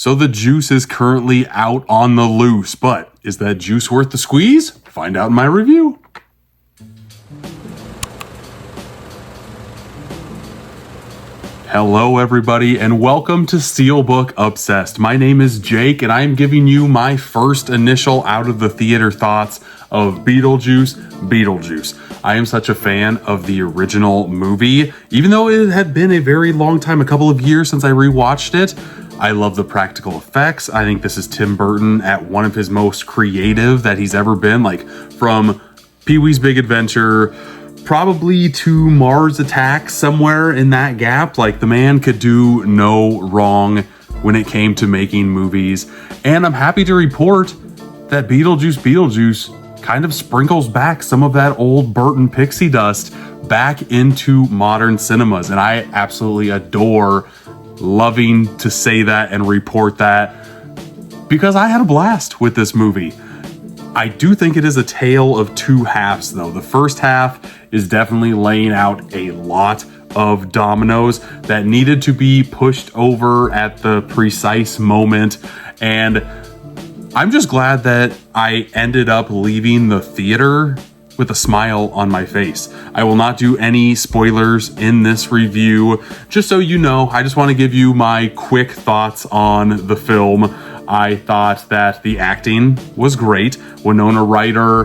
So the juice is currently out on the loose, but is that juice worth the squeeze? Find out in my review. Hello everybody and welcome to Steelbook Obsessed. My name is Jake and I am giving you my first initial out of the theater thoughts of Beetlejuice. I am such a fan of the original movie, even though it had been a very long time, a couple of years since I rewatched it. I love the practical effects. I think this is Tim Burton at one of his most creative that he's ever been, like from Pee-wee's Big Adventure, probably to Mars Attacks, somewhere in that gap. Like, the man could do no wrong when it came to making movies. And I'm happy to report that Beetlejuice kind of sprinkles back some of that old Burton pixie dust back into modern cinemas. And I absolutely adore loving to say that and report that because I had a blast with this movie. I do think it is a tale of two halves, though. The first half is definitely laying out a lot of dominoes that needed to be pushed over at the precise moment. And I'm just glad that I ended up leaving the theater with a smile on my face. I will not do any spoilers in this review. Just so you know, I just want to give you my quick thoughts on the film. I thought that the acting was great. Winona Ryder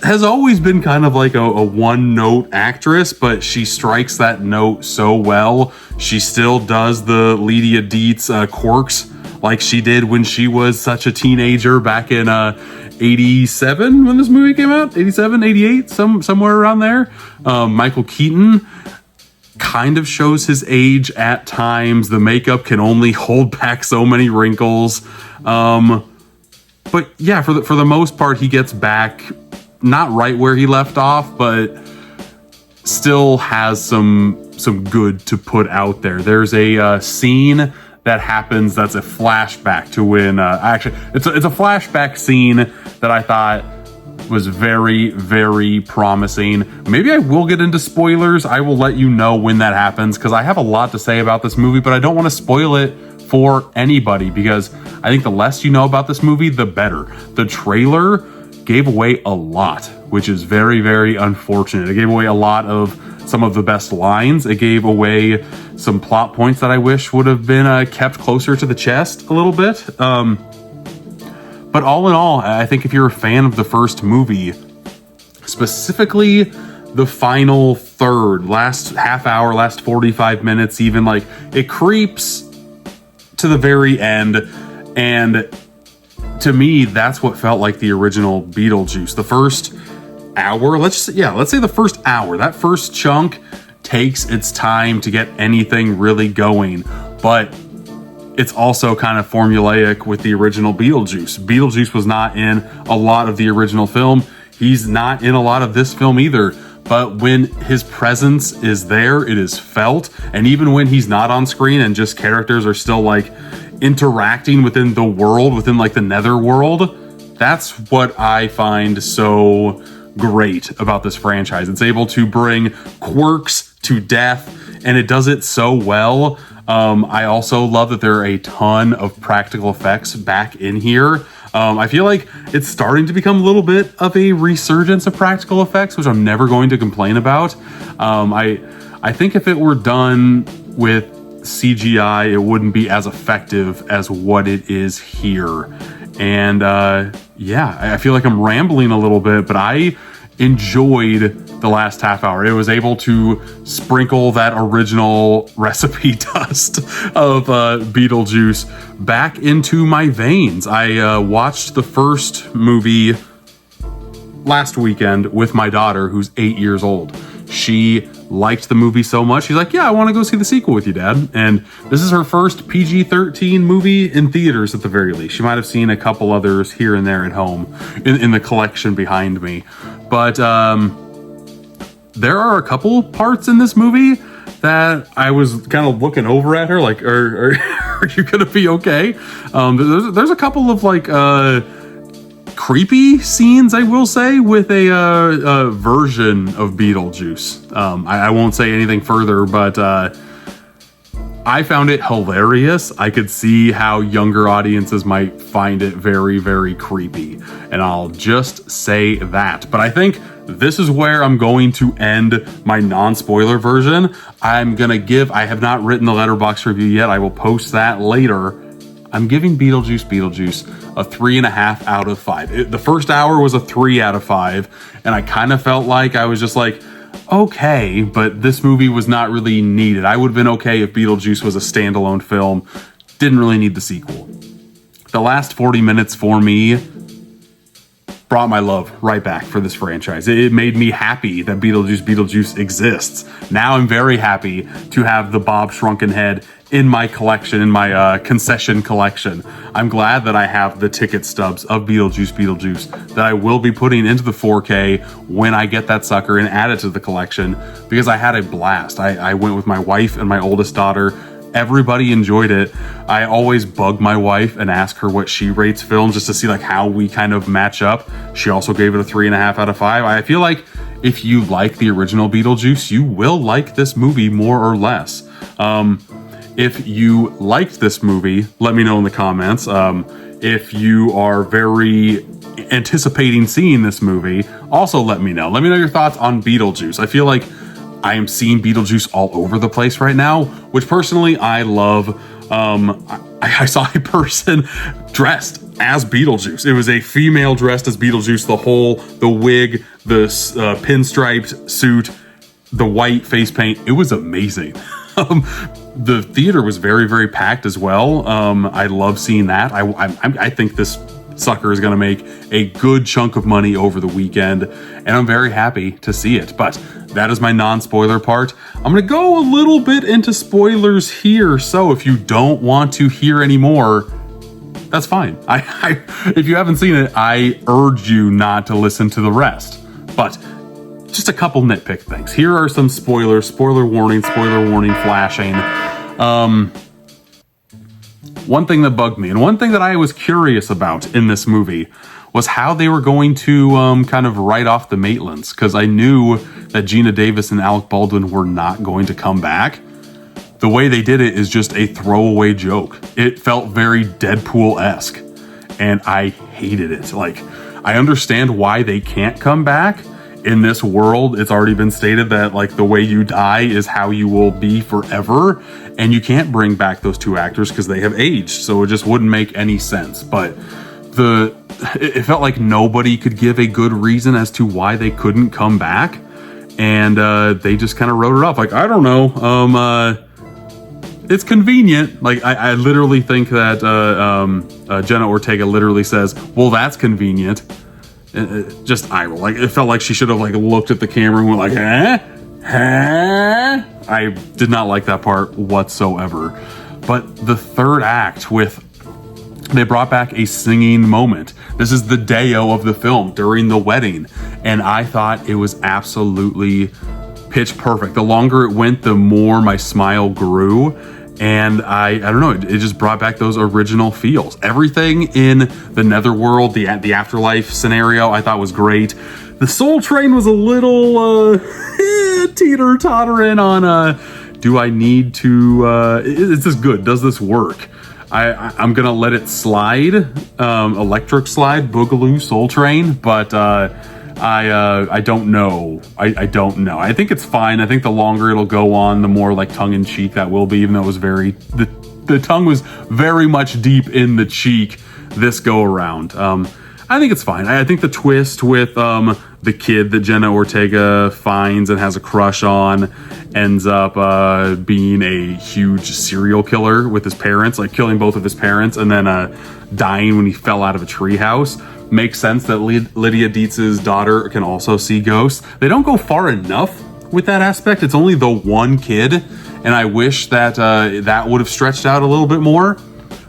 has always been kind of like a one-note actress, but she strikes that note so well. She still does the Lydia Dietz quirks like she did when she was such a teenager back in 87 when this movie came out, 87, 88, somewhere around there. Michael Keaton kind of shows his age at times. The makeup can only hold back so many wrinkles. But yeah, for the most part, he gets back not right where he left off, but still has some good to put out there. There's a scene that happens that's a flashback to when actually it's a flashback scene that I thought was very, very promising. Maybe I will get into spoilers. I will let you know when that happens because I have a lot to say about this movie, but I don't want to spoil it for anybody because I think the less you know about this movie, the better. The trailer gave away a lot, which is very, very unfortunate. It gave away a lot of some of the best lines. It gave away some plot points that I wish would have been kept closer to the chest a little bit. But all in all, I think if you're a fan of the first movie, specifically the final third, last half hour, last 45 minutes even, like it creeps to the very end. And to me, that's what felt like the original Beetlejuice. The first hour, let's say the first hour, that first chunk takes its time to get anything really going. But it's also kind of formulaic with the original Beetlejuice. Beetlejuice was not in a lot of the original film. He's not in a lot of this film either. But when his presence is there, it is felt. And even when he's not on screen and just characters are still like interacting within the world, within like the nether world, that's what I find so great about this franchise. It's able to bring quirks to death, and it does it so well. I also love that there are a ton of practical effects back in here. I feel like it's starting to become a little bit of a resurgence of practical effects, which I'm never going to complain about. I think if it were done with CGI, it wouldn't be as effective as what it is here. And I feel like I'm rambling a little bit, but I enjoyed the last half hour. It was able to sprinkle that original recipe dust of Beetlejuice back into my veins. I watched the first movie last weekend with my daughter, who's 8 years old. She liked the movie so much, she's like, yeah, I want to go see the sequel with you, Dad. And this is her first PG-13 movie in theaters at the very least. She might have seen a couple others here and there at home in the collection behind me. But there are a couple parts in this movie that I was kind of looking over at her like, are you gonna be okay? There's a couple of like creepy scenes, I will say, with a version of Beetlejuice. I won't say anything further, but I found it hilarious. I could see how younger audiences might find it very, very creepy. And I'll just say that. But I think this is where I'm going to end my non-spoiler version. I have not written the Letterboxd review yet. I will post that later. I'm giving Beetlejuice a 3.5 out of 5. The first hour was a 3 out of 5. And I kind of felt like I was just like, okay, but this movie was not really needed. I would have been okay if Beetlejuice was a standalone film. Didn't really need the sequel. The last 40 minutes for me brought my love right back for this franchise. It made me happy that Beetlejuice exists. Now I'm very happy to have the Bob Shrunken Head in my collection, in my concession collection. I'm glad that I have the ticket stubs of Beetlejuice that I will be putting into the 4K when I get that sucker and add it to the collection, because I had a blast. I went with my wife and my oldest daughter. Everybody enjoyed it. I always bug my wife and ask her what she rates films just to see like how we kind of match up. She also gave it a 3.5 out of 5. I feel like if you like the original Beetlejuice, you will like this movie more or less. If you liked this movie, let me know in the comments. If you are very anticipating seeing this movie, also let me know. Let me know your thoughts on Beetlejuice. I feel like I am seeing Beetlejuice all over the place right now, which personally I love. I saw a person dressed as Beetlejuice. It was a female dressed as Beetlejuice. The wig, the pinstriped suit, the white face paint. It was amazing. The theater was very, very packed as well. I love seeing that. I think this sucker is going to make a good chunk of money over the weekend, and I'm very happy to see it. But that is my non-spoiler part. I'm going to go a little bit into spoilers here, so if you don't want to hear any more, that's fine. If you haven't seen it, I urge you not to listen to the rest. But just a couple nitpick things. Here are some spoilers. Spoiler warning flashing. One thing that bugged me, and one thing that I was curious about in this movie, was how they were going to kind of write off the Maitlands, because I knew that Gina Davis and Alec Baldwin were not going to come back. The way they did it is just a throwaway joke. It felt very Deadpool-esque, and I hated it. Like, I understand why they can't come back. In this world, it's already been stated that like the way you die is how you will be forever, and you can't bring back those two actors because they have aged, so it just wouldn't make any sense. But it felt like nobody could give a good reason as to why they couldn't come back, and they just kind of wrote it off. Like, I don't know, it's convenient. Like, I literally think that Jenna Ortega literally says, well, that's convenient. Just eye roll. Like, it felt like she should have like looked at the camera and went like, huh? I did not like that part whatsoever. But the third act they brought back a singing moment. This is the Deo of the film during the wedding, and I thought it was absolutely pitch perfect. The longer it went, the more my smile grew. And I don't know, it just brought back those original feels. Everything in the netherworld, the afterlife scenario, I thought was great. The Soul Train was a little teeter-tottering on, do I need to, is this good? Does this work? I'm gonna let it slide, electric slide, Boogaloo Soul Train, but I don't know. I don't know. I think it's fine. I think the longer it'll go on, the more like tongue-in-cheek that will be, even though it was the tongue was very much deep in the cheek this go around. I think it's fine. I think the twist with the kid that Jenna Ortega finds and has a crush on ends up being a huge serial killer with his parents, like killing both of his parents and then dying when he fell out of a treehouse. Makes sense that Lydia Dietz's daughter can also see ghosts. They don't go far enough with that aspect. It's only the one kid, and I wish that that would have stretched out a little bit more.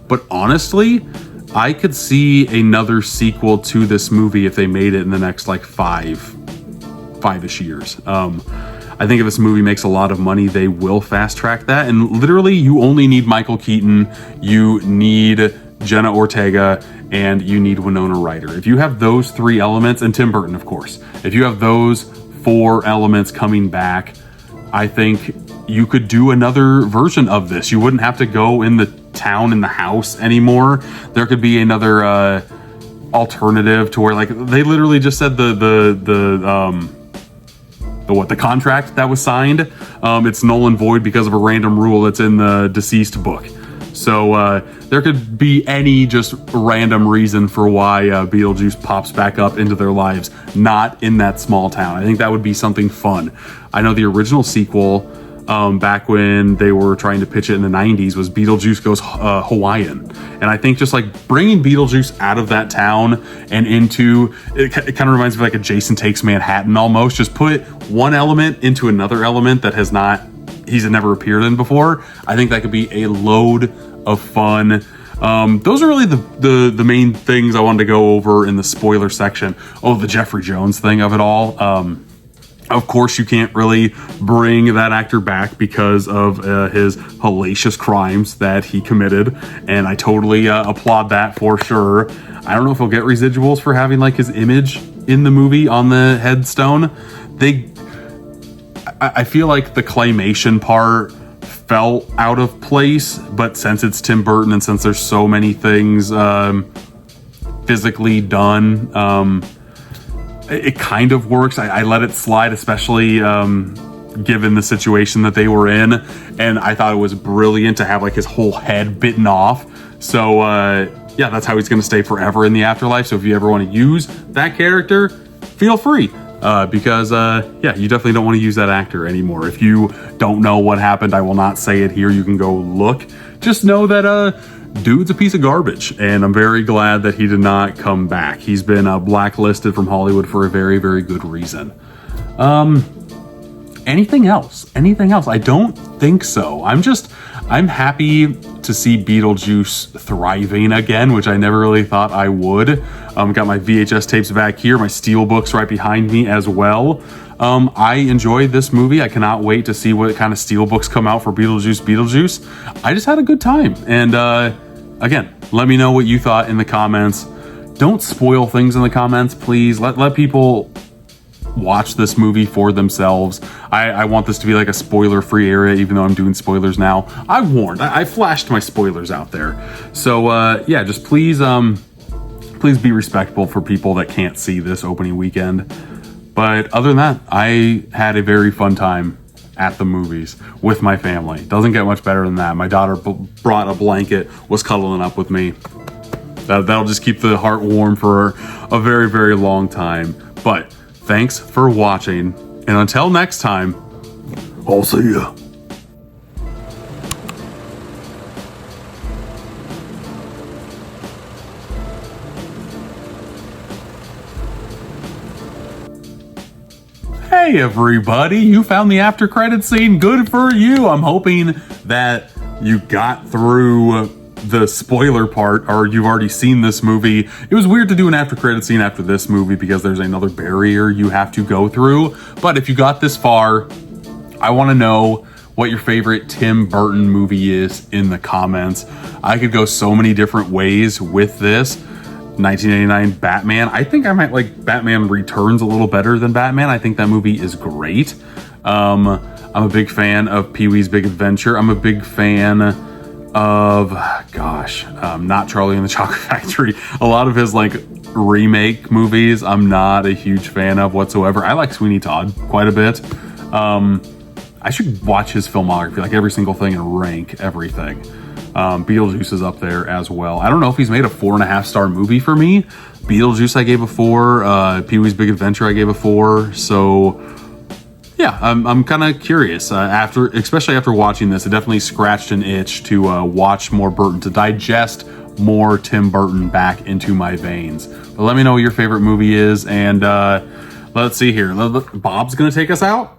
But honestly, I could see another sequel to this movie if they made it in the next like five-ish years. I think if this movie makes a lot of money, they will fast track that. And literally, you only need Michael Keaton, you need Jenna Ortega, and you need Winona Ryder. If you have those three elements, and Tim Burton, of course, if you have those 4 elements coming back, I think you could do another version of this. You wouldn't have to go in the town, in the house anymore. There could be another alternative to where, like, they literally just said the contract that was signed, it's null and void because of a random rule that's in the deceased book. So there could be any just random reason for why Beetlejuice pops back up into their lives, not in that small town. I think that would be something fun. I know the original sequel, back when they were trying to pitch it in the 90s, was Beetlejuice Goes Hawaiian. And I think just like bringing Beetlejuice out of that town and into, it kind of reminds me of like a Jason Takes Manhattan almost. Just put one element into another element that he's never appeared in before. I think that could be a load of fun. Those are really the main things I wanted to go over in the spoiler section. Oh, the Jeffrey Jones thing of it all. Of course, you can't really bring that actor back because of his hellacious crimes that he committed, and I totally applaud that for sure. I don't know if he'll get residuals for having like his image in the movie on the headstone. I feel like the claymation part felt out of place, but since it's Tim Burton and since there's so many things physically done, it kind of works. I let it slide, especially given the situation that they were in, and I thought it was brilliant to have like his whole head bitten off. So yeah, that's how he's going to stay forever in the afterlife. So if you ever want to use that character, feel free. Because yeah, you definitely don't want to use that actor anymore. If you don't know what happened, I will not say it here. You can go look. Just know that dude's a piece of garbage, and I'm very glad that he did not come back. He's been blacklisted from Hollywood for a very, very good reason. Anything else? I don't think so. I'm happy to see Beetlejuice thriving again, which I never really thought I would. Got my VHS tapes back here, my steel books right behind me as well. I enjoyed this movie. I cannot wait to see what kind of steel books come out for Beetlejuice. I just had a good time. And again, let me know what you thought in the comments. Don't spoil things in the comments, please. Let people watch this movie for themselves. I want this to be like a spoiler-free area, even though I'm doing spoilers now. I warned. I flashed my spoilers out there. So yeah, just please be respectful for people that can't see this opening weekend. But other than that, I had a very fun time at the movies with my family. Doesn't get much better than that. My daughter brought a blanket, was cuddling up with me. That'll just keep the heart warm for a very, very long time. But thanks for watching, and until next time, I'll see ya. Hey everybody, you found the after credit scene. Good for you. I'm hoping that you got through the spoiler part, or you've already seen this movie. It was weird to do an after credit scene after this movie because there's another barrier you have to go through. But if you got this far, I want to know what your favorite Tim Burton movie is in the comments. I could go so many different ways with this. 1989 Batman. I think I might like Batman Returns a little better than Batman. I think that movie is great. I'm a big fan of Pee-wee's Big Adventure. I'm a big fan of, not Charlie and the Chocolate Factory. A lot of his like remake movies, I'm not a huge fan of whatsoever. I like Sweeney Todd quite a bit. I should watch his filmography, like every single thing, and rank everything. Beetlejuice is up there as well. I don't know if he's made a 4.5-star movie for me. Beetlejuice I gave a 4. Pee-wee's Big Adventure I gave a 4. So yeah, I'm kind of curious. Especially after watching this, it definitely scratched an itch to watch more Burton, to digest more Tim Burton back into my veins. But let me know what your favorite movie is, and let's see here. Bob's gonna take us out.